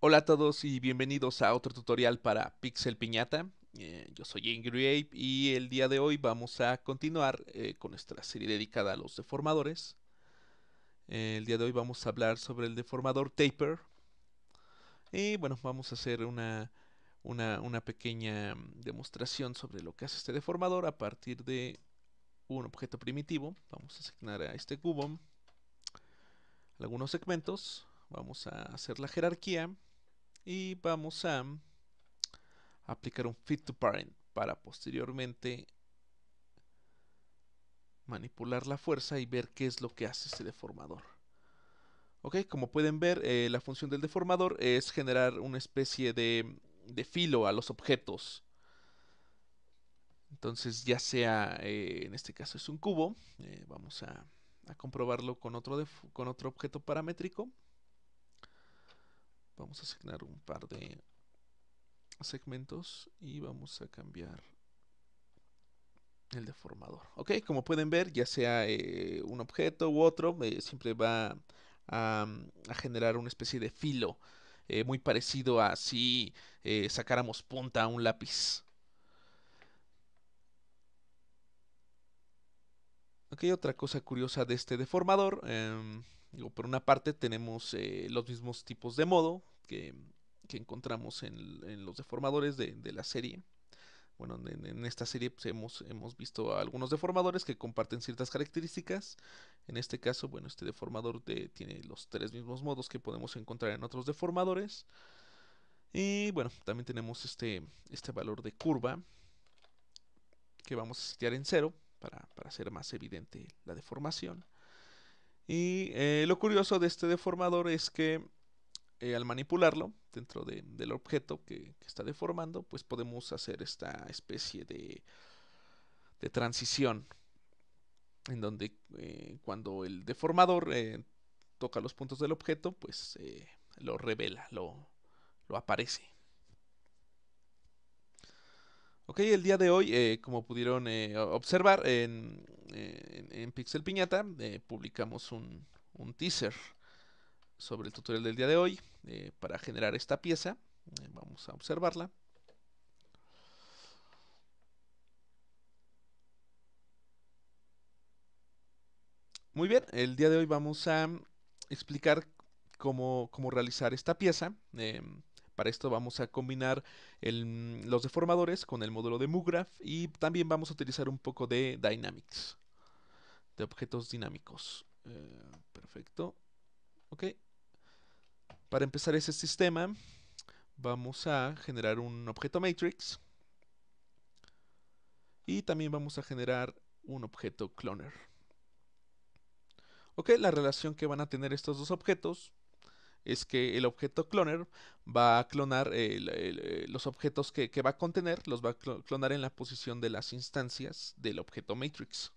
Hola a todos y bienvenidos a otro tutorial para Pixel Piñata. Yo soy Angry Ape y el día de hoy vamos a continuar con nuestra serie dedicada a los deformadores. El día de hoy vamos a hablar sobre el deformador Taper y bueno, vamos a hacer una pequeña demostración sobre lo que hace este deformador a partir de un objeto primitivo. Vamos a asignar a este cubo algunos segmentos, vamos a hacer la jerarquía y vamos a aplicar un fit to parent para posteriormente manipular la fuerza y ver qué es lo que hace este deformador. Ok, como pueden ver, la función del deformador es generar una especie de filo a los objetos. Entonces, ya sea, en este caso es un cubo, vamos a comprobarlo con otro objeto paramétrico. Vamos a asignar un par de segmentos y vamos a cambiar el deformador. Ok, como pueden ver, ya sea un objeto u otro, siempre va a generar una especie de filo muy parecido a si sacáramos punta a un lápiz. Ok, otra cosa curiosa de este deformador, digo, por una parte tenemos los mismos tipos de modo que encontramos en los deformadores de la serie. Bueno, en esta serie pues, hemos visto a algunos deformadores que comparten ciertas características. En este caso, bueno, este deformador tiene los tres mismos modos que podemos encontrar en otros deformadores. Y bueno, también tenemos este valor de curva que vamos a setear en cero para hacer más evidente la deformación. Y lo curioso de este deformador es que al manipularlo dentro del objeto que está deformando, pues podemos hacer esta especie de transición en donde cuando el deformador toca los puntos del objeto, pues lo revela, lo aparece. Ok, el día de hoy, como pudieron observar en Pixel Piñata, publicamos un teaser sobre el tutorial del día de hoy para generar esta pieza. Vamos a observarla. Muy bien, el día de hoy vamos a explicar cómo realizar esta pieza. Para esto vamos a combinar los deformadores con el módulo de MoGraph y también vamos a utilizar un poco de Dynamics, de objetos dinámicos. Perfecto. Ok. Para empezar ese sistema vamos a generar un objeto matrix y también vamos a generar un objeto cloner. Ok, la relación que van a tener estos dos objetos es que el objeto cloner va a clonar los objetos que va a contener, los va a clonar en la posición de las instancias del objeto matrix.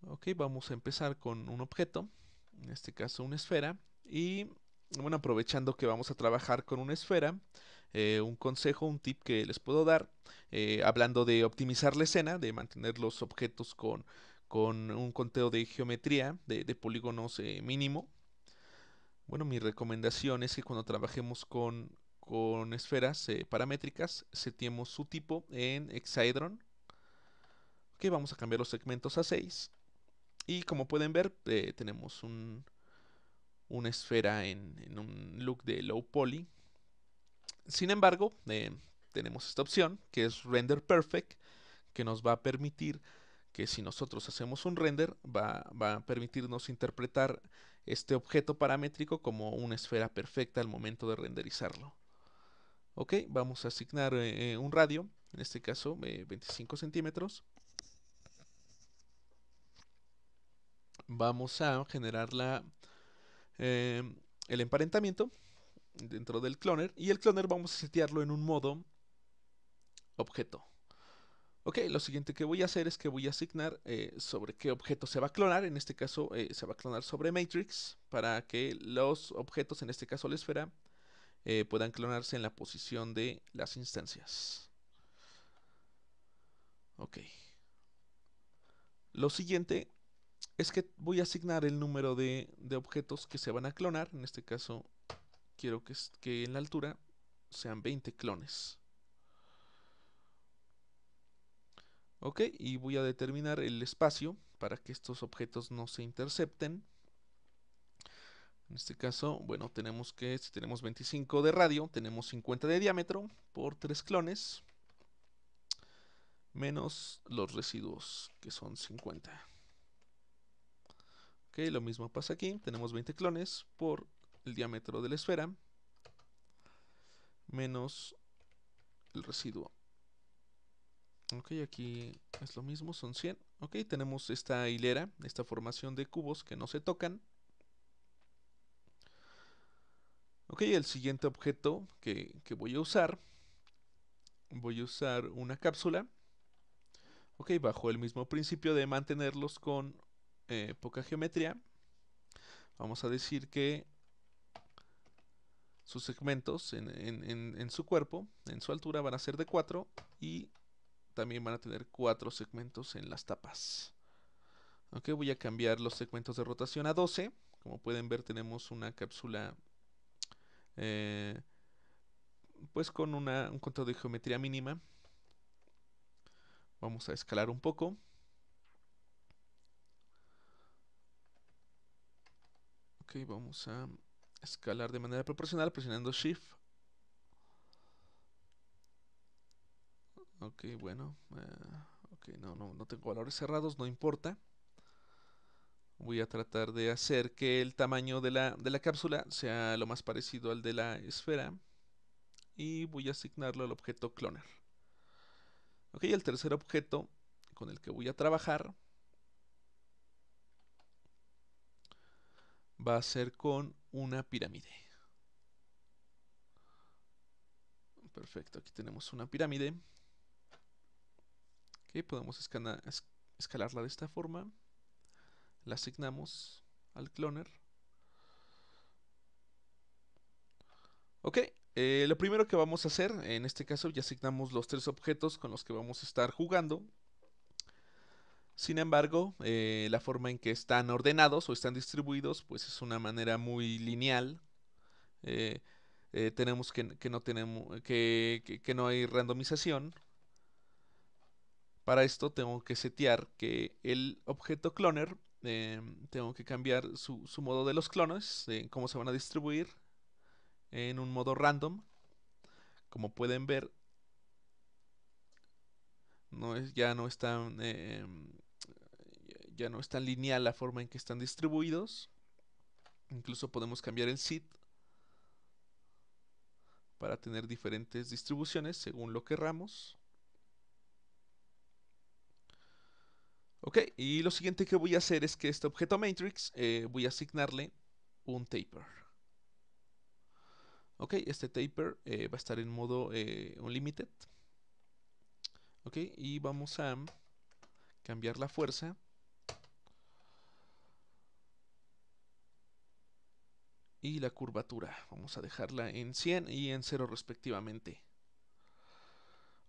Ok, vamos a empezar con un objeto, en este caso una esfera, y bueno, aprovechando que vamos a trabajar con una esfera, un consejo, un tip que les puedo dar, hablando de optimizar la escena, de mantener los objetos con un conteo de geometría, de polígonos mínimo. Bueno, mi recomendación es que cuando trabajemos con esferas paramétricas, setemos su tipo en hexaedron. Ok, vamos a cambiar los segmentos a 6. Y como pueden ver, tenemos una esfera en un look de low poly. Sin embargo, tenemos esta opción que es Render Perfect, que nos va a permitir que si nosotros hacemos un render, va a permitirnos interpretar este objeto paramétrico como una esfera perfecta al momento de renderizarlo. Ok, vamos a asignar un radio, en este caso 25 centímetros. Vamos a generar eh, el emparentamiento dentro del cloner y el cloner vamos a setearlo en un modo objeto. Ok, lo siguiente que voy a hacer es que voy a asignar sobre qué objeto se va a clonar. En este caso se va a clonar sobre Matrix para que los objetos, en este caso la esfera, puedan clonarse en la posición de las instancias. Ok. Lo siguiente es que voy a asignar el número de objetos que se van a clonar. En este caso quiero que en la altura sean 20 clones. Ok, y voy a determinar el espacio para que estos objetos no se intercepten. En este caso, bueno, tenemos que, si tenemos 25 de radio, tenemos 50 de diámetro por 3 clones, menos los residuos, que son 50. Ok, lo mismo pasa aquí, tenemos 20 clones por el diámetro de la esfera, menos el residuo. Ok, aquí es lo mismo, son 100. Ok, tenemos esta hilera, esta formación de cubos que no se tocan. Ok, el siguiente objeto que voy a usar una cápsula. Ok, bajo el mismo principio de mantenerlos con poca geometría, vamos a decir que sus segmentos en su cuerpo, en su altura, van a ser de 4 y también van a tener 4 segmentos en las tapas. Ok, voy a cambiar los segmentos de rotación a 12. Como pueden ver, tenemos una cápsula eh, pues con un control de geometría mínima. Vamos a escalar un poco. Ok, vamos a escalar de manera proporcional presionando Shift. Ok, bueno. Ok, no tengo valores cerrados, no importa. Voy a tratar de hacer que el tamaño de la cápsula sea lo más parecido al de la esfera. Y voy a asignarlo al objeto cloner. Ok, el tercer objeto con el que voy a trabajar va a ser con una pirámide. Perfecto, aquí tenemos una pirámide. Ok, podemos escalarla de esta forma. La asignamos al cloner. Ok, lo primero que vamos a hacer, en este caso ya asignamos los 3 objetos con los que vamos a estar jugando. Sin embargo, la forma en que están ordenados o están distribuidos, pues es una manera muy lineal. Eh, tenemos que no tenemos que no hay randomización. Para esto tengo que setear que el objeto cloner, tengo que cambiar su modo de los clones, cómo se van a distribuir en un modo random. Como pueden ver, ya no es tan ya no es tan lineal la forma en que están distribuidos. Incluso podemos cambiar el seed para tener diferentes distribuciones según lo querramos. Ok, y lo siguiente que voy a hacer es que este objeto matrix voy a asignarle un taper. Ok, este taper va a estar en modo unlimited. Ok, y vamos a cambiar la fuerza y la curvatura. Vamos a dejarla en 100 y en 0 respectivamente.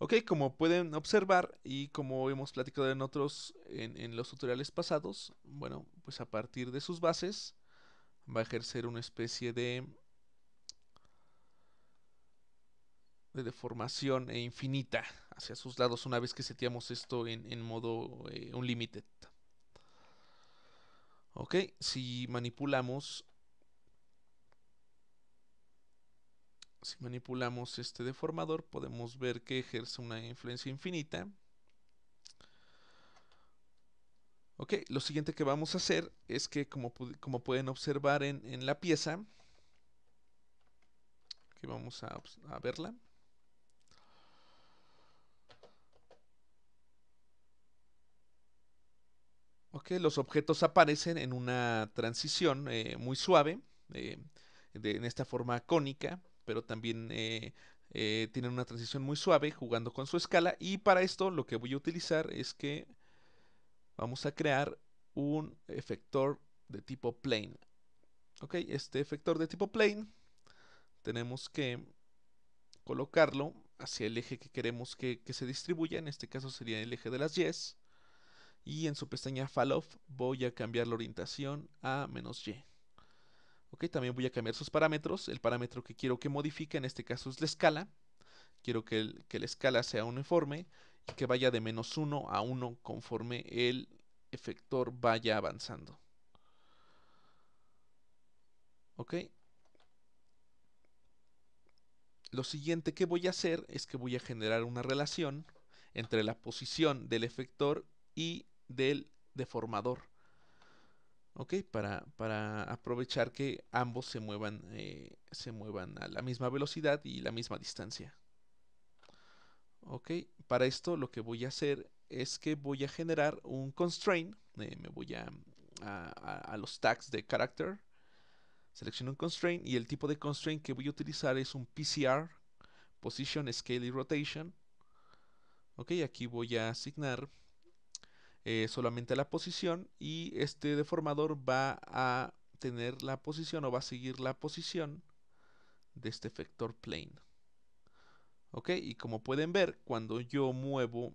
Ok, como pueden observar y como hemos platicado en los tutoriales pasados, bueno, pues a partir de sus bases va a ejercer una especie de deformación infinita hacia sus lados una vez que seteamos esto en modo unlimited. Ok, si manipulamos este deformador, podemos ver que ejerce una influencia infinita. Ok, lo siguiente que vamos a hacer es que como pueden observar en la pieza, que vamos a verla. Ok, los objetos aparecen en una transición muy suave, eh, en esta forma cónica, pero también tienen una transición muy suave jugando con su escala. Y para esto lo que voy a utilizar es que vamos a crear un efector de tipo plane. Ok, este efector de tipo plane tenemos que colocarlo hacia el eje que queremos que se distribuya. En este caso sería el eje de las Y's. Y en su pestaña Fall Off voy a cambiar la orientación a -Y. Ok, también voy a cambiar sus parámetros. El parámetro que quiero que modifique en este caso es la escala. Quiero que la escala sea uniforme y que vaya de -1 a 1 conforme el efector vaya avanzando. Ok. Lo siguiente que voy a hacer es que voy a generar una relación entre la posición del efector y del deformador. Ok, para aprovechar que ambos se muevan a la misma velocidad y la misma distancia. Ok, para esto lo que voy a hacer es que voy a generar un constraint. Me voy a los tags de character, selecciono un constraint y el tipo de constraint que voy a utilizar es un PCR, Position, Scale y Rotation. Ok, aquí voy a asignar solamente la posición y este deformador va a tener la posición o va a seguir la posición de este efector plane. Ok, y como pueden ver, cuando yo muevo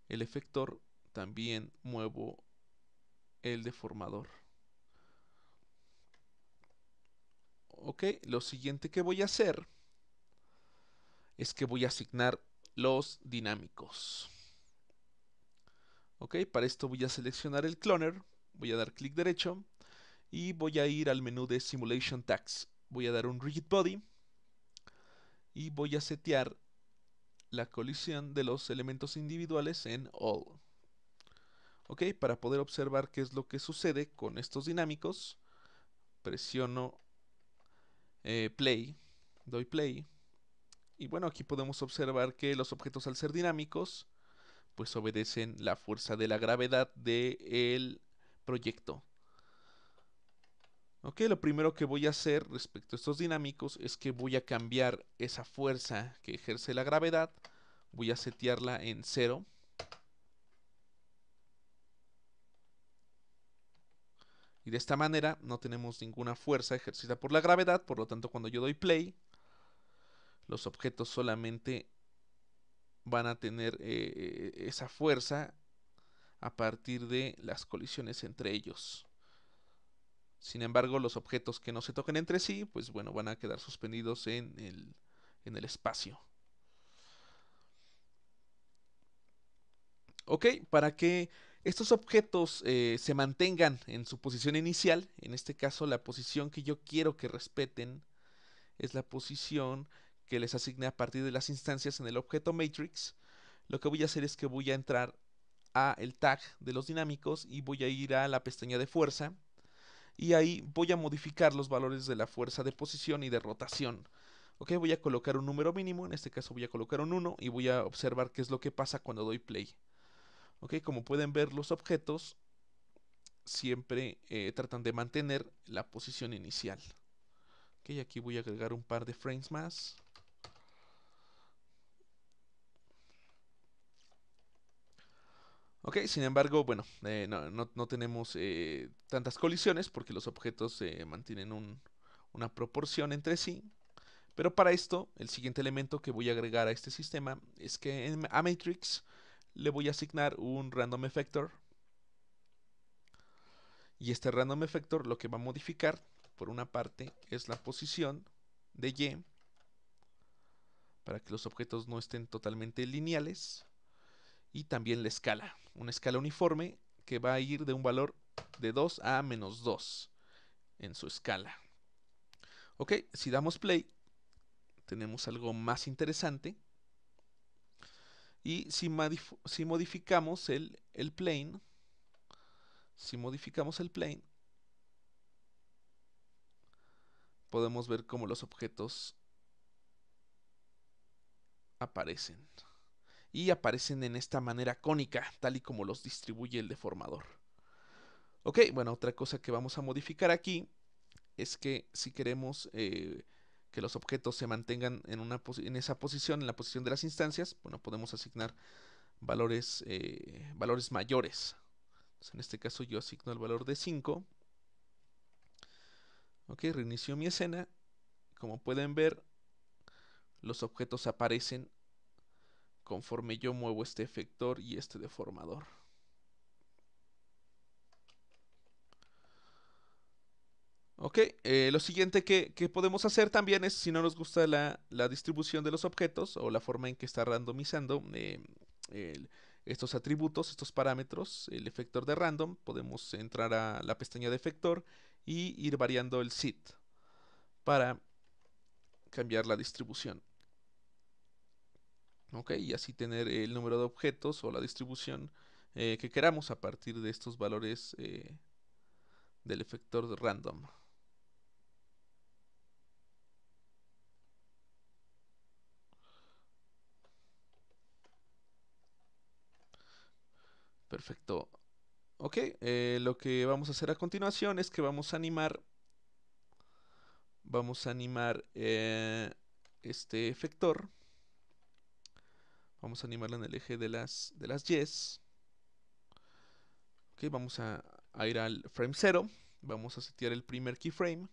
el efector, también muevo el deformador. Ok, lo siguiente que voy a hacer es que voy a asignar los dinámicos. Ok, para esto voy a seleccionar el cloner, voy a dar clic derecho y voy a ir al menú de Simulation Tags. Voy a dar un Rigid Body y voy a setear la colisión de los elementos individuales en All. Ok, para poder observar qué es lo que sucede con estos dinámicos, presiono Play, doy Play. Y bueno, aquí podemos observar que los objetos al ser dinámicos, pues obedecen la fuerza de la gravedad del proyecto. Ok, lo primero que voy a hacer respecto a estos dinámicos es que voy a cambiar esa fuerza que ejerce la gravedad. Voy a setearla en 0. Y de esta manera no tenemos ninguna fuerza ejercida por la gravedad, por lo tanto cuando yo doy play, los objetos solamente van a tener esa fuerza a partir de las colisiones entre ellos. Sin embargo, los objetos que no se toquen entre sí, pues bueno, van a quedar suspendidos en el espacio. Ok, para que estos objetos se mantengan en su posición inicial, en este caso la posición que yo quiero que respeten es la posición que les asigne a partir de las instancias en el objeto matrix. Lo que voy a hacer es que voy a entrar a el tag de los dinámicos y voy a ir a la pestaña de fuerza y ahí voy a modificar los valores de la fuerza de posición y de rotación. Ok, voy a colocar un número mínimo, en este caso voy a colocar un 1 y voy a observar qué es lo que pasa cuando doy play. Ok, como pueden ver, los objetos siempre tratan de mantener la posición inicial. Ok, aquí voy a agregar un par de frames más. Ok, sin embargo, bueno, no tenemos tantas colisiones porque los objetos mantienen una proporción entre sí. Pero para esto, el siguiente elemento que voy a agregar a este sistema es que a Matrix le voy a asignar un Random Effector. Y este Random Effector lo que va a modificar, por una parte, es la posición de Y para que los objetos no estén totalmente lineales. Y también la escala, una escala uniforme que va a ir de un valor de 2 a -2 en su escala. Ok, si damos play, tenemos algo más interesante. Y si modificamos el plane, podemos ver cómo los objetos aparecen. Y aparecen en esta manera cónica, tal y como los distribuye el deformador. Ok, bueno, otra cosa que vamos a modificar aquí es que si queremos que los objetos se mantengan en esa posición, en la posición de las instancias, bueno, podemos asignar valores mayores. Entonces, en este caso yo asigno el valor de 5. Ok, reinicio mi escena. Como pueden ver, los objetos aparecen conforme yo muevo este efector y este deformador. Ok, lo siguiente que podemos hacer también es, si no nos gusta la distribución de los objetos o la forma en que está randomizando el- estos atributos, estos parámetros, el efector de random, podemos entrar a la pestaña de efector y ir variando el seed para cambiar la distribución. Ok, y así tener el número de objetos o la distribución que queramos a partir de estos valores del efector de random. Perfecto. Ok, lo que vamos a hacer a continuación es que vamos a animar este efector, vamos a animarlo en el eje de las Ys. Ok, vamos a ir al frame 0, vamos a setear el primer keyframe,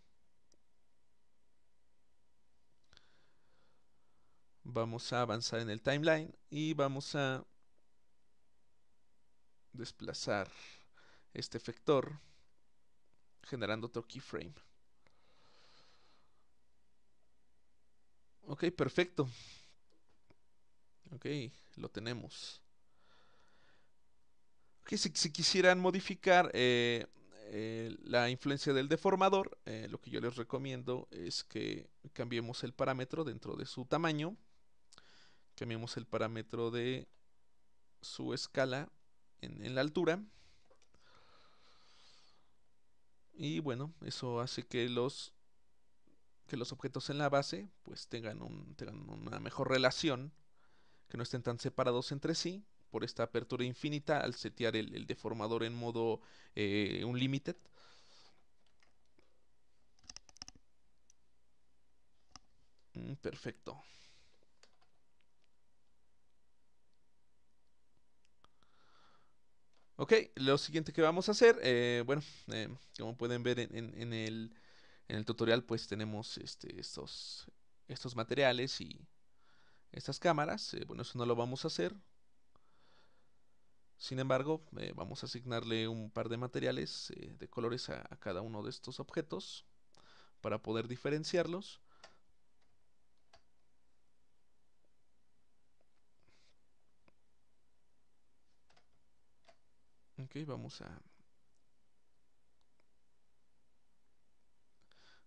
vamos a avanzar en el timeline y vamos a desplazar este efector generando otro keyframe. Ok, perfecto. Ok, lo tenemos. Ok, si quisieran modificar la influencia del deformador, lo que yo les recomiendo es que cambiemos el parámetro dentro de su tamaño, cambiemos el parámetro de su escala en la altura, y bueno, eso hace que los objetos en la base pues tengan una mejor relación, que no estén tan separados entre sí por esta apertura infinita al setear el deformador en modo unlimited. Perfecto. Ok, lo siguiente que vamos a hacer, bueno, como pueden ver en el tutorial, pues tenemos estos materiales y estas cámaras. Bueno, eso no lo vamos a hacer. Sin embargo, vamos a asignarle un par de materiales de colores a cada uno de estos objetos para poder diferenciarlos. Ok, vamos a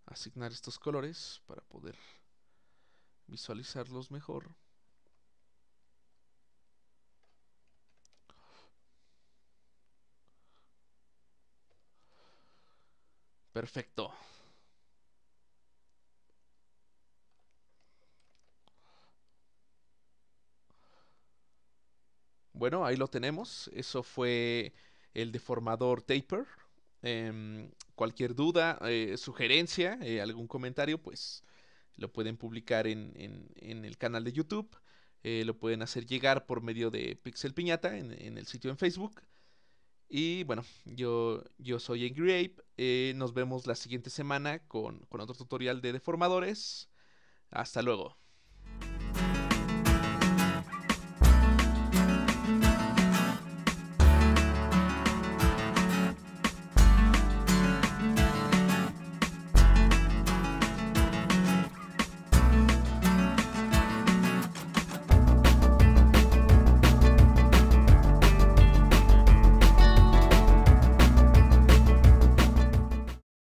asignar estos colores para poder visualizarlos mejor. Perfecto. Bueno, ahí lo tenemos. Eso fue el deformador Taper. Cualquier duda, sugerencia, algún comentario, pues lo pueden publicar en el canal de YouTube. Lo pueden hacer llegar por medio de Pixel Piñata en el sitio en Facebook. Y bueno, yo soy Angry Ape. Nos vemos la siguiente semana con otro tutorial de deformadores. Hasta luego.